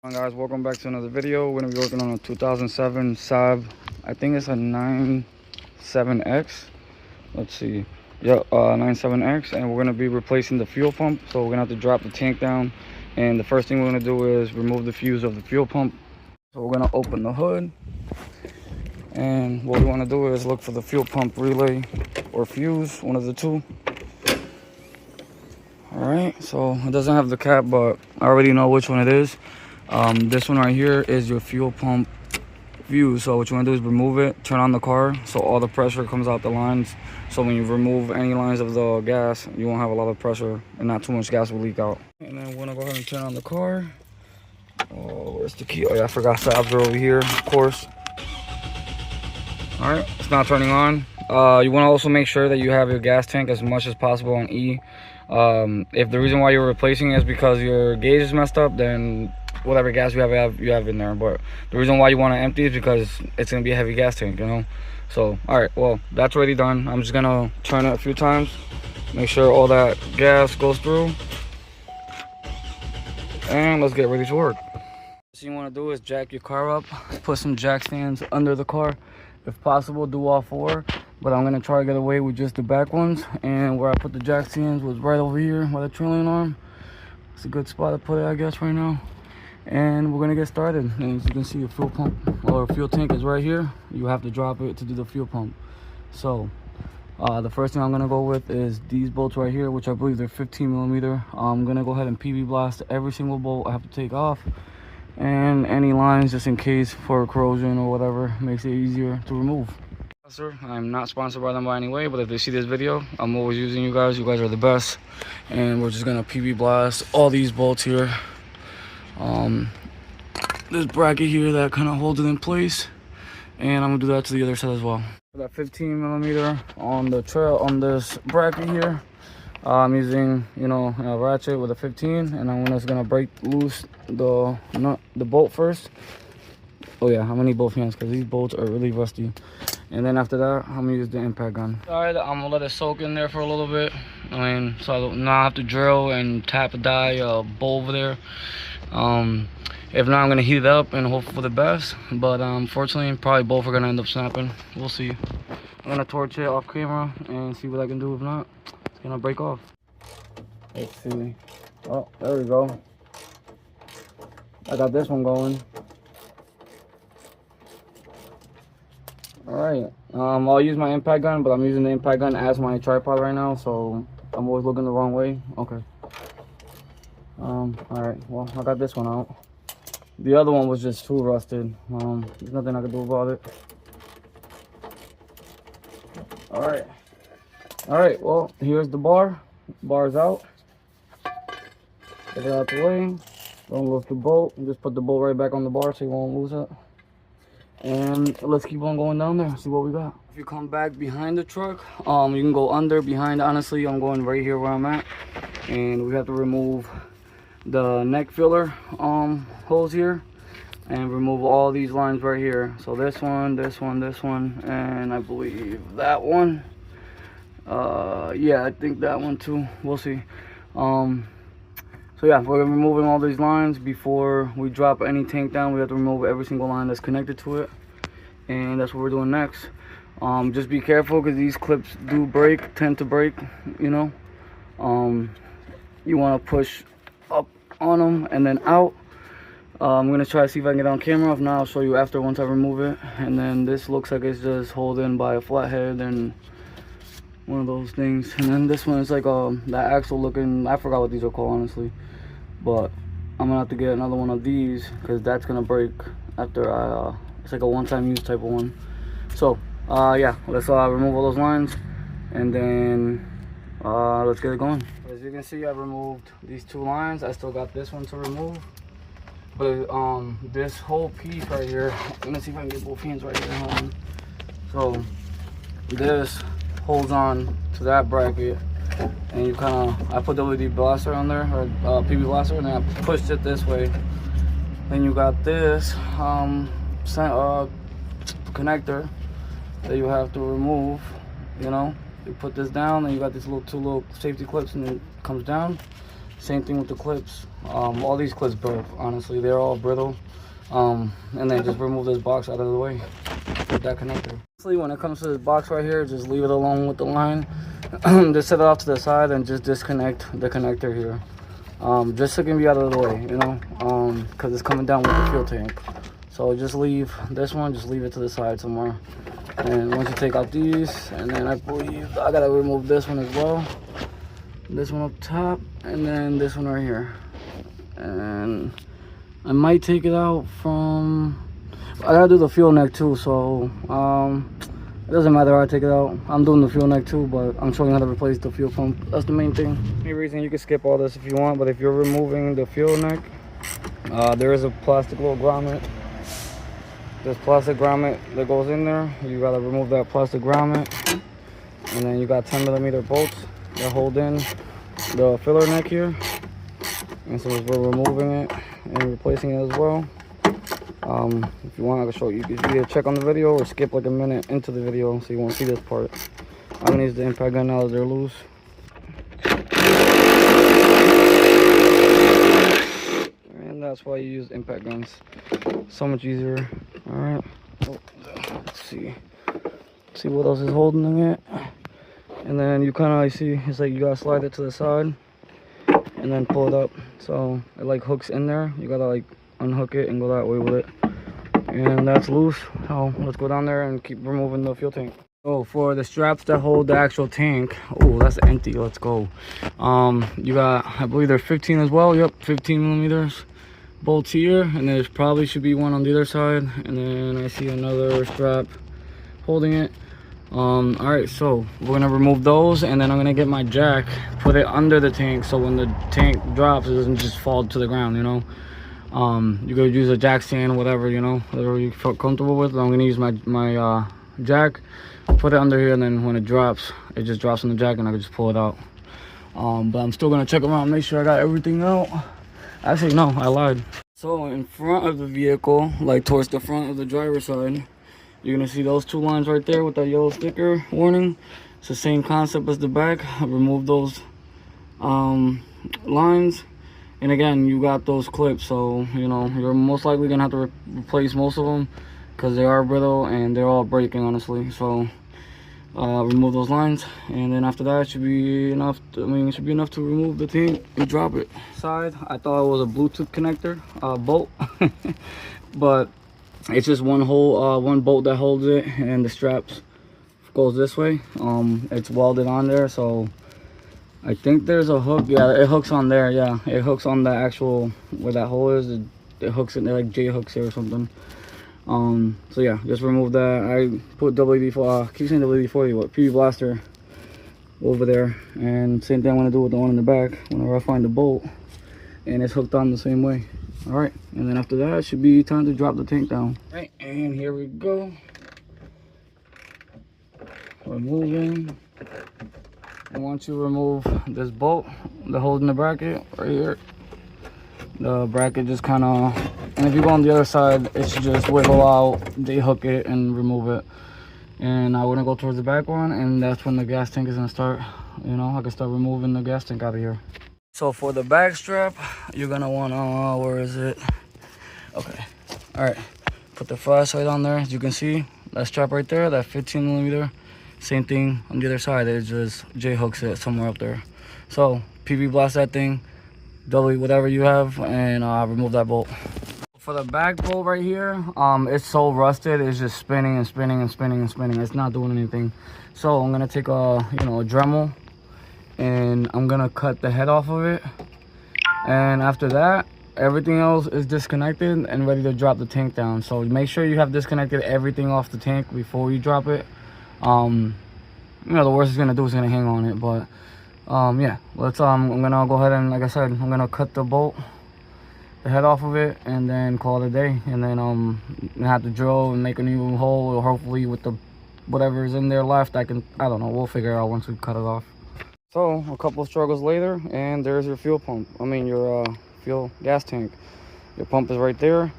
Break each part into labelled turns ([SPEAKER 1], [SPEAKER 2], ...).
[SPEAKER 1] Hi guys, welcome back to another video. We're gonna be working on a 2007 Saab. I think it's a 97X. Let's see. Yeah, 97X, and we're gonna be replacing the fuel pump. So we're gonna have to drop the tank down, and the first thing we're gonna do is remove the fuse of the fuel pump. So we're gonna open the hood, and what we want to do is look for the fuel pump relay or fuse, one of the two. All right, so it doesn't have the cap, but I already know which one it is. This one right here is your fuel pump fuse. So what you want to do is remove it, turn on the car so all the pressure comes out the lines. So when you remove any lines of the gas, you won't have a lot of pressure and not too much gas will leak out. And then we're gonna go ahead and turn on the car. Oh, where's the key? Oh yeah, I forgot Saabs are over here, of course. All right, it's not turning on. You want to also make sure that you have your gas tank as much as possible on E. If the reason why you're replacing it is because your gauge is messed up, then whatever gas you have in there. But the reason why you want to empty is because it's going to be a heavy gas tank, you know. So all right, well, that's already done. I'm just gonna turn it a few times, make sure all that gas goes through, and let's get ready to work. What you want to do is jack your car up, put some jack stands under the car. If possible, do all four, but I'm gonna try to get away with just the back ones. And where I put the jack stands was right over here by the trailing arm. It's a good spot to put it, I guess, right now. And we're gonna get started. And as you can see, your fuel pump or fuel tank is right here. You have to drop it to do the fuel pump. So the first thing I'm gonna go with is these bolts right here, which I believe they're 15mm. I'm gonna go ahead and PV blast every single bolt I have to take off, and any lines just in case for corrosion or whatever, makes it easier to remove. Sir, I'm not sponsored by them by any way, but if they see this video, I'm always using you guys. You guys are the best. And we're just gonna PV blast all these bolts here. This bracket here that kind of holds it in place, and I'm gonna do that to the other side as well. That 15mm on the trail on this bracket here. I'm using, you know, a ratchet with a 15, and I'm just gonna break loose the bolt first. Oh yeah, I'm gonna need both hands because these bolts are really rusty. And then after that, I'm gonna use the impact gun. All right, I'm gonna let it soak in there for a little bit. I mean, so now I have to drill and tap a die bolt over there. If not, I'm gonna heat it up and hope for the best. But unfortunately, probably both are gonna end up snapping. We'll see. I'm gonna torch it off camera and see what I can do. If not, it's gonna break off. Let's see. Oh, there we go. I got this one going. All right. I'll use my impact gun, but I'm using the impact gun as my tripod right now, so I'm always looking the wrong way. Okay. All right. Well, I got this one out. The other one was just too rusted. There's nothing I can do about it. All right. All right. Well, here's the bar. Bar's out. Get it out the way. Don't lose the bolt. Just put the bolt right back on the bar so you won't lose it. And let's keep on going down there, see what we got. If you come back behind the truck, you can go under, behind. Honestly, I'm going right here where I'm at. And we have to remove the neck filler hose here, and remove all these lines right here. So this one, and I believe that one. Yeah, I think that one too. We'll see. So yeah, we're removing all these lines. Before we drop any tank down, we have to remove every single line that's connected to it, and that's what we're doing next. Just be careful because these clips do break, tend to break, you know. You want to push up on them and then out. I'm gonna try to see if I can get it on camera. If not, I'll show you after once I remove it. And then this looks like it's just holding by a flathead and one of those things. And then this one is like that axle looking, I forgot what these are called honestly, but I'm gonna have to get another one of these because that's gonna break after I it's like a one-time use type of one. So yeah, let's remove all those lines, and then let's get it going. As you can see, I removed these two lines. I still got this one to remove, but this whole piece right here, I'm gonna see if I can get both hands right here. Hold on. So this holds on to that bracket, and you kind of, I put WD blaster on there, or PB blaster, and then I pushed it this way. Then you got this connector that you have to remove. You know, you put this down, and you got these two little safety clips, and it comes down. Same thing with the clips. All these clips broke, honestly, they're all brittle. And then just remove this box out of the way with that connector. Honestly, when it comes to this box right here, just leave it alone with the line. Just set it off to the side and just disconnect the connector here. Just so it can be out of the way, you know, because it's coming down with the fuel tank. So just leave this one, just leave it to the side somewhere. And once you take out these, and then I believe I gotta remove this one as well. This one up top, and then this one right here. And I might take it out from, I gotta do the fuel neck too, so it doesn't matter how I take it out. I'm doing the fuel neck too, but I'm showing you how to replace the fuel pump. That's the main thing. Any reason you can skip all this if you want, but if you're removing the fuel neck, there is a plastic little grommet. This plastic grommet that goes in there, you gotta remove that plastic grommet. And then you got 10mm bolts that hold in the filler neck here. And so we're removing it and replacing it as well. If you want, I can show you. You can either check on the video or skip like a minute into the video so you won't see this part. I'm gonna use the impact gun now that they're loose. And that's why you use impact guns. So much easier. Alright. Oh, let's see. See what else is holding it. And then you kind of like see, it's like you gotta slide it to the side and then pull it up. So it like hooks in there. You gotta like unhook it and go that way with it. And that's loose. So let's go down there and keep removing the fuel tank. Oh, for the straps that hold the actual tank, oh, that's empty. Let's go. You got, I believe there's 15 as well. Yep, 15mm bolts here, and there's probably should be one on the other side, and then I see another strap holding it. All right, so we're gonna remove those, and then I'm gonna get my jack, put it under the tank, so when the tank drops, it doesn't just fall to the ground, you know. You could use a jack stand, whatever, you know, whatever you feel comfortable with. I'm gonna use my jack, put it under here, and then when it drops, it just drops on the jack, and I can just pull it out. But I'm still gonna check around, make sure I got everything out. Actually, no, I lied. So in front of the vehicle, like towards the front of the driver's side, you're gonna see those two lines right there with that yellow sticker warning. It's the same concept as the back. I removed those lines. And again, you got those clips, so you know you're most likely gonna have to replace most of them because they are brittle and they're all breaking, honestly. So remove those lines, and then after that, it should be enough. It should be enough to remove the tank and drop it. Side, I thought it was a Bluetooth connector bolt, but it's just one hole, one bolt that holds it, and the straps goes this way. It's welded on there, so I think there's a hook. Yeah, it hooks on there. Yeah, it hooks on the actual where that hole is. It hooks in there, like J hooks here or something. So yeah, just remove that. I put WD-40, keep saying WD-40, but PB Blaster over there. And same thing I'm gonna do with the one in the back whenever I find the bolt, and it's hooked on the same way. All right, and then after that, it should be time to drop the tank down. All right, and here we go. Removing. And once you remove this bolt that holds in the bracket right here, the bracket just kind of, and if you go on the other side, it should just wiggle out, they hook it and remove it. And I want to go towards the back one, and that's when the gas tank is gonna start, you know, I can start removing the gas tank out of here. So for the back strap, you're gonna want to, where is it? Okay, all right, put the flashlight on there. As you can see, that strap right there, that 15mm, same thing on the other side, it just J hooks it somewhere up there. So PB blast that thing, whatever you have, and remove that bolt. For the back bolt right here, it's so rusted, it's just spinning and spinning and spinning and spinning. It's not doing anything. So I'm gonna take a, you know, a Dremel, and I'm gonna cut the head off of it. And after that, everything else is disconnected and ready to drop the tank down. So make sure you have disconnected everything off the tank before you drop it. You know, the worst it's gonna do is gonna hang on it, but yeah, let's I'm gonna go ahead and, like I said, I'm gonna cut the bolt, the head off of it, and then call it a day. And then have to drill and make a new hole, or hopefully with the whatever is in there left, I don't know, we'll figure it out once we cut it off. So a couple of struggles later, and there's your fuel pump, your fuel gas tank. Your pump is right there.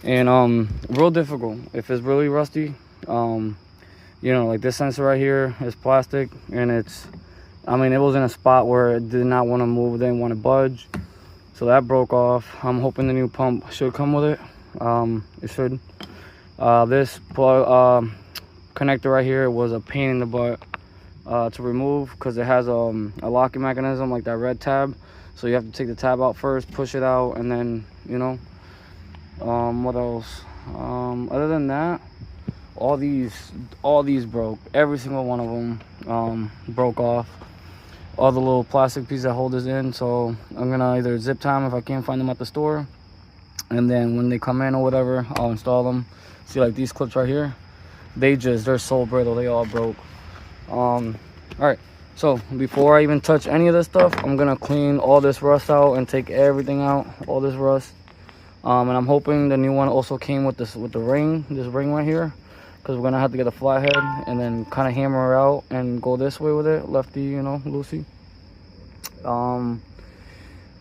[SPEAKER 1] And real difficult if it's really rusty. You know, like this sensor right here is plastic, and it's, I mean, it was in a spot where it did not want to move, didn't want to budge. So that broke off. I'm hoping the new pump should come with it. It should. This plug, connector right here was a pain in the butt to remove because it has a locking mechanism like that red tab. So you have to take the tab out first, push it out, and then, you know. What else? Other than that, all these broke. Every single one of them broke off. All the little plastic pieces that hold this in. So I'm gonna either zip tie them if I can't find them at the store, and then when they come in or whatever, I'll install them. See, like these clips right here, they're so brittle, they all broke. All right, so before I even touch any of this stuff, I'm gonna clean all this rust out and take everything out, all this rust. And I'm hoping the new one also came with this, with the ring, this ring right here, because we're gonna have to get a flathead and then kind of hammer her out and go this way with it, lefty, you know, loosey.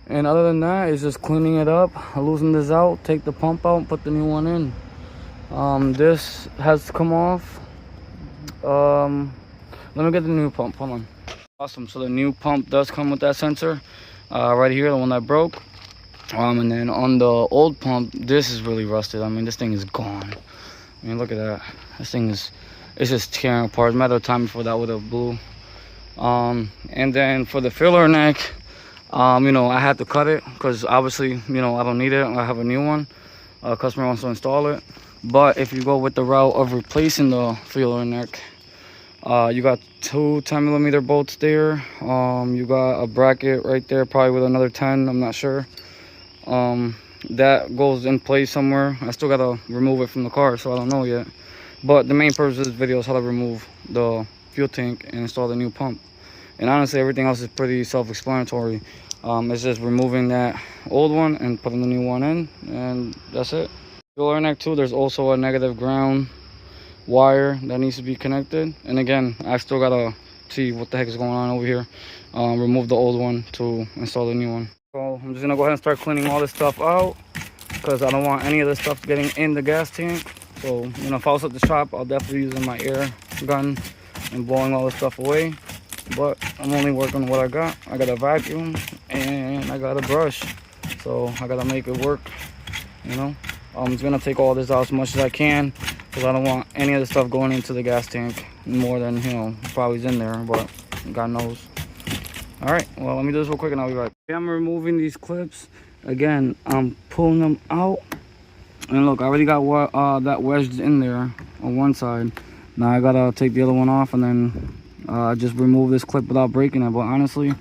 [SPEAKER 1] And other than that, it's just cleaning it up, loosen this out, take the pump out, put the new one in. This has to come off. Let me get the new pump. Hold on. Awesome. So the new pump does come with that sensor right here, the one that broke. And then on the old pump, this is really rusted. I mean, this thing is gone. I mean, look at that. This thing is, it's just tearing apart. It's a matter of time before that would have blew. And then for the filler neck, you know, I had to cut it because obviously, you know, I don't need it. I have a new one. Customer wants to install it. But if you go with the route of replacing the filler neck, you got 2 10mm bolts there. You got a bracket right there, probably with another 10. I'm not sure. That goes in place somewhere. I still gotta remove it from the car, so I don't know yet. But the main purpose of this video is how to remove the fuel tank and install the new pump. And honestly, everything else is pretty self-explanatory. It's just removing that old one and putting the new one in, and that's it. Filler neck too, there's also a negative ground wire that needs to be connected. And again, I still gotta see what the heck is going on over here. Remove the old one to install the new one. So I'm just gonna go ahead and start cleaning all this stuff out because I don't want any of this stuff getting in the gas tank. So, you know, if I was at the shop, I'll definitely be using my air gun and blowing all this stuff away. But I'm only working what I got. I got a vacuum and I got a brush. So I gotta make it work, you know. I'm just gonna take all this out as much as I can because I don't want any of the stuff going into the gas tank more than, you know, probably is in there, but God knows. All right, well, let me do this real quick and I'll be right back. I'm removing these clips. Again, I'm pulling them out. And look, I already got that wedged in there on one side. Now I gotta take the other one off and then just remove this clip without breaking it. But honestly,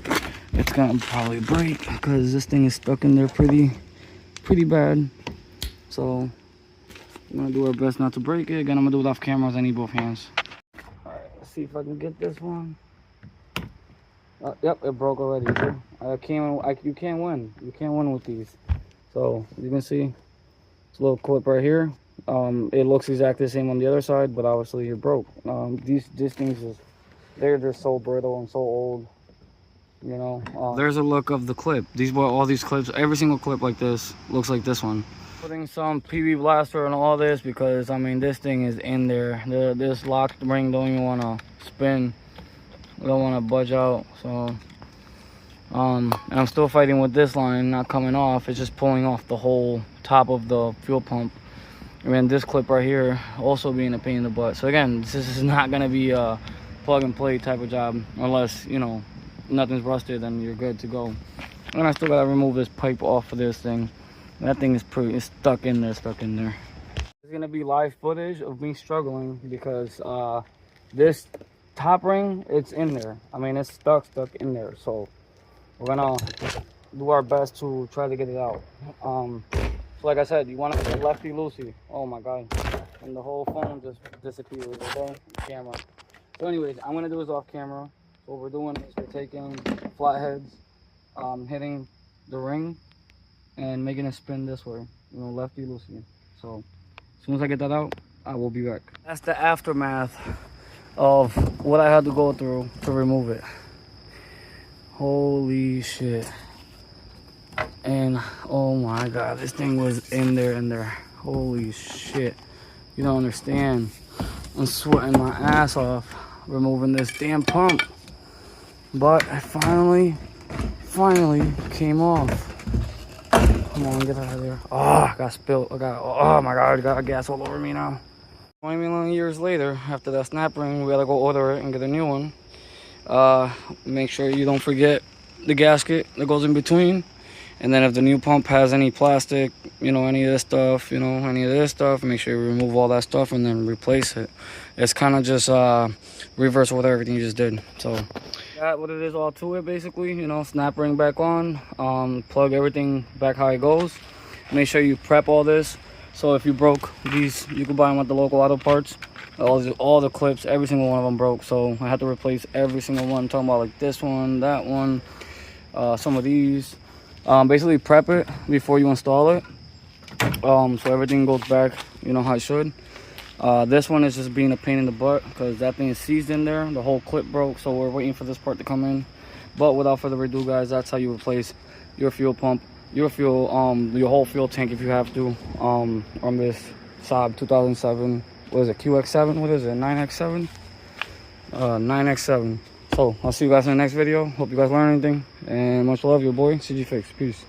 [SPEAKER 1] it's gonna probably break because this thing is stuck in there pretty bad. So I'm gonna do our best not to break it. Again, I'm gonna do it off camera as I need both hands. All right, let's see if I can get this one. Yep, it broke already. You can't win. You can't win with these. So you can see it's a little clip right here. It looks exactly the same on the other side, but obviously it broke. These things they're just so brittle and so old. You know. There's a look of the clip. All these clips, every single clip like this looks like this one. Putting some PB blaster on all this because I mean this thing is in there. This lock ring don't even want to spin. We don't want to budge out. So and I'm still fighting with this line not coming off. It's just pulling off the whole top of the fuel pump. And then this clip right here also being a pain in the butt. So again, this is not gonna be a plug and play type of job unless, you know, nothing's rusted and you're good to go. And I still gotta remove this pipe off of this thing. That thing is it's stuck in there. There's gonna be live footage of me struggling because this top ring, it's in there. I mean, it's stuck in there. So we're gonna do our best to try to get it out. So like I said, you want to get lefty loosey. Oh my god, and the whole phone just disappeared. Okay, camera. So anyways, I'm gonna do this off camera. So what we're doing is we're taking flatheads, hitting the ring and making it spin this way, you know, lefty loosey. So as soon as I get that out, I will be back. That's the aftermath of what I had to go through to remove it. Holy shit. And oh my god, this thing was in there. Holy shit, you don't understand. I'm sweating my ass off removing this damn pump. but I finally came off. Come on, get out of there. Oh, I got spilled. Oh my God, I got gas all over me now. 20 million years later, after that snap ring, we gotta go order it and get a new one. Make sure you don't forget the gasket that goes in between. And then if the new pump has any plastic, you know, any of this stuff, make sure you remove all that stuff and then replace it. It's kind of just reverse with everything you just did. So that's what it is all to it, basically. You know, snap ring back on, plug everything back how it goes. Make sure you prep all this. So if you broke these, you can buy them at the local auto parts. All the clips, every single one of them broke. So I had to replace every single one. I'm talking about like this one, that one, some of these. Basically prep it before you install it, so everything goes back, you know, how it should. This one is just being a pain in the butt because that thing is seized in there. The whole clip broke, so we're waiting for this part to come in. But without further ado, guys, that's how you replace your fuel pump, your whole fuel tank if you have to, on this Saab 2007. What is it, QX7? What is it, 9X7? 9X7. So I'll see you guys in the next video. Hope you guys learned anything, and much love, your boy CG Fix. Peace.